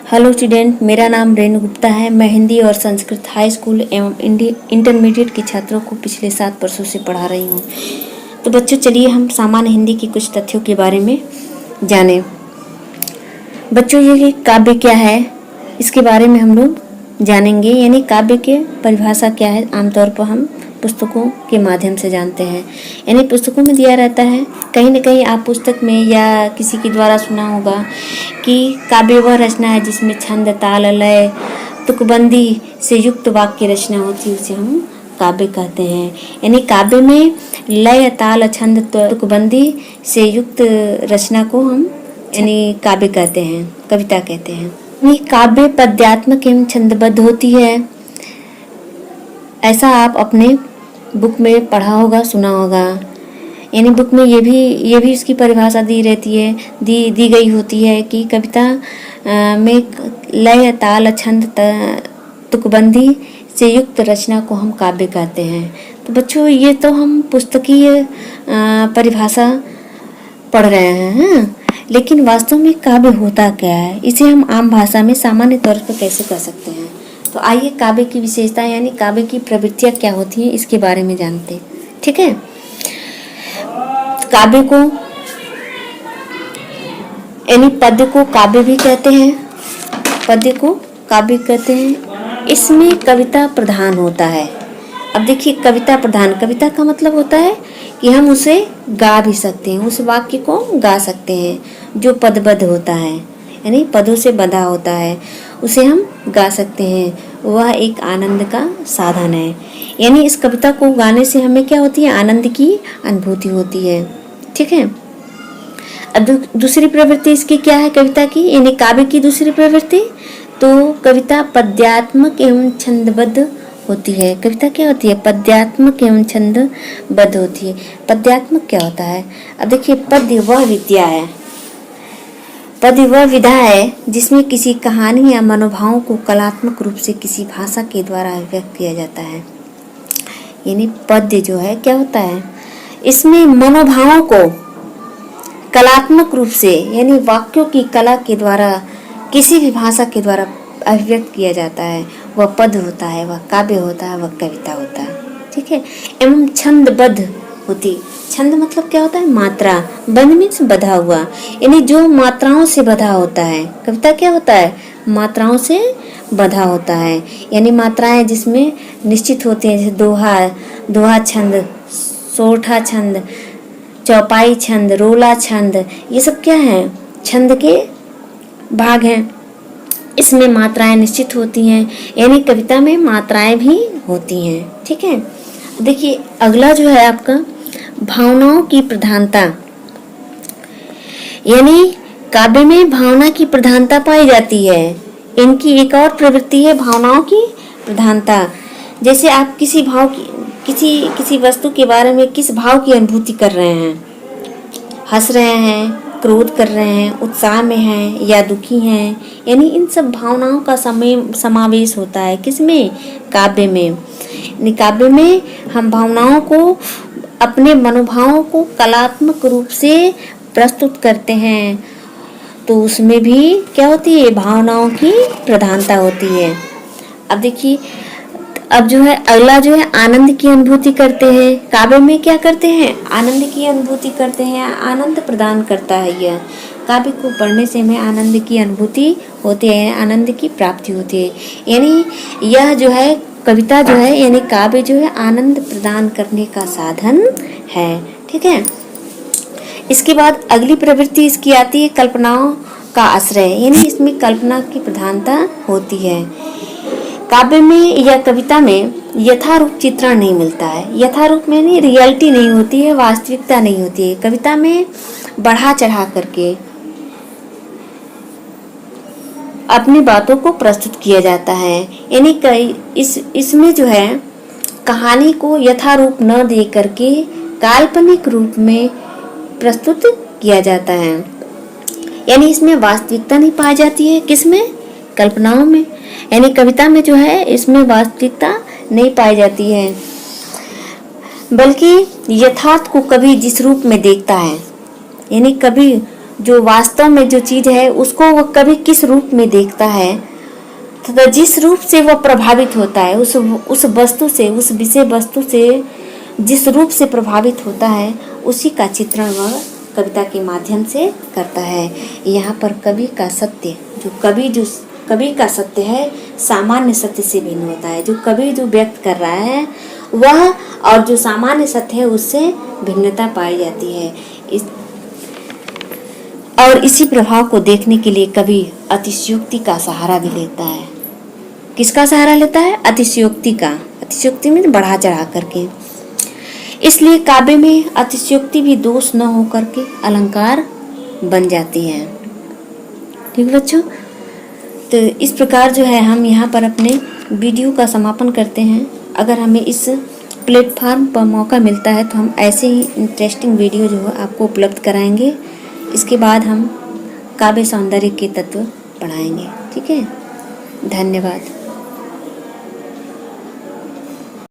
Hello student, मेरा नाम रेणु गुप्ता है। मैं हिंदी और संस्कृत हाई स्कूल एवं इंटरमीडिएट के छात्रों को पिछले 7 वर्षों से पढ़ा रही हूँ। तो बच्चों, चलिए हम सामान्य हिंदी की कुछ तथ्यों के बारे में जानें। बच्चों, ये काव्य क्या है, इसके बारे में हम लोग जानेंगे। यानी काव्य के परिभाषा क्या है, आमतौर पर हम पुस्तकों के माध्यम से जानते हैं। यानी पुस्तकों में दिया रहता है, कहीं न कहीं आप पुस्तक में या किसी के द्वारा सुना होगा कि काव्य वह रचना है जिसमें छंद, ताल, लय, तुकबंदी से युक्त वाक्य रचना होती है, उसे हम काव्य कहते हैं। यानी काव्य में लय, ताल, छंद, तुकबंदी से युक्त रचना को हम यानी काव्य कहते हैं, कविता कहते हैं। यानी काव्य पद्यात्मक एवं छंदबद्ध होती है। ऐसा आप अपने बुक में पढ़ा होगा, सुना होगा। यानी बुक में ये भी इसकी परिभाषा दी रहती है, दी गई होती है कि कविता में लय, ताल, छंद, तुकबंदी से युक्त रचना को हम काव्य कहते हैं। तो बच्चों, ये तो हम पुस्तकीय परिभाषा पढ़ रहे हैं, लेकिन वास्तव में काव्य होता क्या है, इसे हम आम भाषा में सामान्य तौर पर कैसे कह सकते हैं। तो आइए काव्य की विशेषता यानी काव्य की प्रवृत्तियाँ क्या होती हैं, इसके बारे में जानते हैं। ठीक है, काव्य को यानी पद्य को काव्य भी कहते हैं, पद्य को काव्य कहते हैं। इसमें कविता प्रधान होता है। अब देखिए, कविता प्रधान, कविता का मतलब होता है कि हम उसे गा भी सकते हैं, उस वाक्य को गा सकते हैं जो पदबद्ध होता है, यानी पदों से बंधा होता है, उसे हम गा सकते हैं। वह एक आनंद का साधन है। यानी इस कविता को गाने से हमें क्या होती है, आनंद की अनुभूति होती है। ठीक है, अब दूसरी प्रवृत्ति इसकी क्या है कविता की, यानी काव्य की दूसरी प्रवृत्ति, तो कविता पद्यात्मक एवं छंदबद्ध होती है। कविता क्या होती है, पद्यात्मक एवं छंदबद्ध होती है। पद्यात्मक क्या होता है, अब देखिए, पद्य वह विद्या है, पद्य वह विधा है जिसमें किसी कहानी या मनोभावों को कलात्मक रूप से किसी भाषा के द्वारा व्यक्त किया जाता है। यानी पद्य जो है क्या होता है, इसमें मनोभावों को कलात्मक रूप से यानी वाक्यों की कला के द्वारा किसी भी भाषा के द्वारा अभिव्यक्त किया जाता है, वह पद होता है, वह काव्य होता है, वह कविता होता है। ठीक है, एवं छंदबद्ध होती। छंद मतलब क्या होता है, मात्रा। बंध मीन्स बंधा हुआ, यानी जो मात्राओं से बंधा होता है। कविता क्या होता है, मात्राओं से बंधा होता है। यानी मात्राएं जिसमें निश्चित होती हैं, जैसे दोहा छंद, सोठा छंद, चौपाई छंद, रोला छंद, ये सब क्या है, छंद के भाग हैं। इसमें मात्राएं निश्चित होती हैं, यानी कविता में मात्राएं भी होती हैं। ठीक है, देखिए अगला जो है आपका भावनाओं की प्रधानता। यानी काव्य में भावना की प्रधानता पाई जाती है। इनकी एक और प्रवृत्ति है भावनाओं की प्रधानता। जैसे आप किसी भाव की किसी वस्तु के बारे में किस भाव की अनुभूति कर रहे हैं, हंस रहे हैं, क्रोध कर रहे हैं, उत्साह में हैं या दुखी हैं, यानी इन सब भावनाओं का समावेश होता है किसमें, काव्य में। काव्य में हम भावनाओं को, अपने मनोभावों को कलात्मक रूप से प्रस्तुत करते हैं, तो उसमें भी क्या होती है, भावनाओं की प्रधानता होती है। अब देखिए, अब जो है अगला जो है आनंद की अनुभूति करते हैं। काव्य में क्या करते हैं, आनंद की अनुभूति करते हैं, आनंद प्रदान करता है। यह काव्य को पढ़ने से हमें आनंद की अनुभूति होती है, आनंद की प्राप्ति होती है। यानी यह जो है कविता जो है, यानी काव्य जो है आनंद प्रदान करने का साधन है। ठीक है, इसके बाद अगली प्रवृत्ति इसकी आती है कल्पनाओं का आश्रय। यानी इसमें कल्पना की प्रधानता होती है। काव्य में या कविता में यथारूप चित्रण नहीं मिलता है। यथारूप में नहीं, रियलिटी नहीं होती है, वास्तविकता नहीं होती है। कविता में बढ़ा चढ़ा करके अपनी बातों को प्रस्तुत किया जाता है। यानी इसमें जो है कहानी को यथारूप न दे करके काल्पनिक रूप में प्रस्तुत किया जाता है। यानी इसमें वास्तविकता नहीं पाई जाती है, किसमें, कल्पनाओं में। यानी कविता में जो है इसमें वास्तविकता नहीं पाई जाती है, बल्कि यथार्थ को कभी जिस रूप में देखता है, यानी कभी जो वास्तव में जो चीज है उसको वह कभी किस रूप में देखता है तथा जिस रूप से वह प्रभावित होता है, उस वस्तु से, उस विषय वस्तु से जिस रूप से प्रभावित होता है, उसी का चित्रण वह कविता के माध्यम से करता है। यहाँ पर कवि का सत्य है सामान्य सत्य से भिन्न होता है। जो कवि जो व्यक्त कर रहा है वह और जो सामान्य सत्य है उससे भिन्नता पाई जाती है। और इसी प्रभाव को देखने के लिए कवि अतिशयोक्ति का सहारा भी लेता है। किसका सहारा लेता है? अतिशयोक्ति का। अतिशयोक्ति में बढ़ा चढ़ा करके। इसलिए काव्य में अतिशयोक्ति भी दोष न हो करके अलंकार बन जाती है। ठीक बच्चों, तो इस प्रकार जो है हम यहाँ पर अपने वीडियो का समापन करते हैं। अगर हमें इस प्लेटफॉर्म पर मौका मिलता है तो हम ऐसे ही इंटरेस्टिंग वीडियो जो है आपको उपलब्ध कराएंगे। इसके बाद हम काव्य सौंदर्य के तत्व पढ़ाएंगे। ठीक है, धन्यवाद।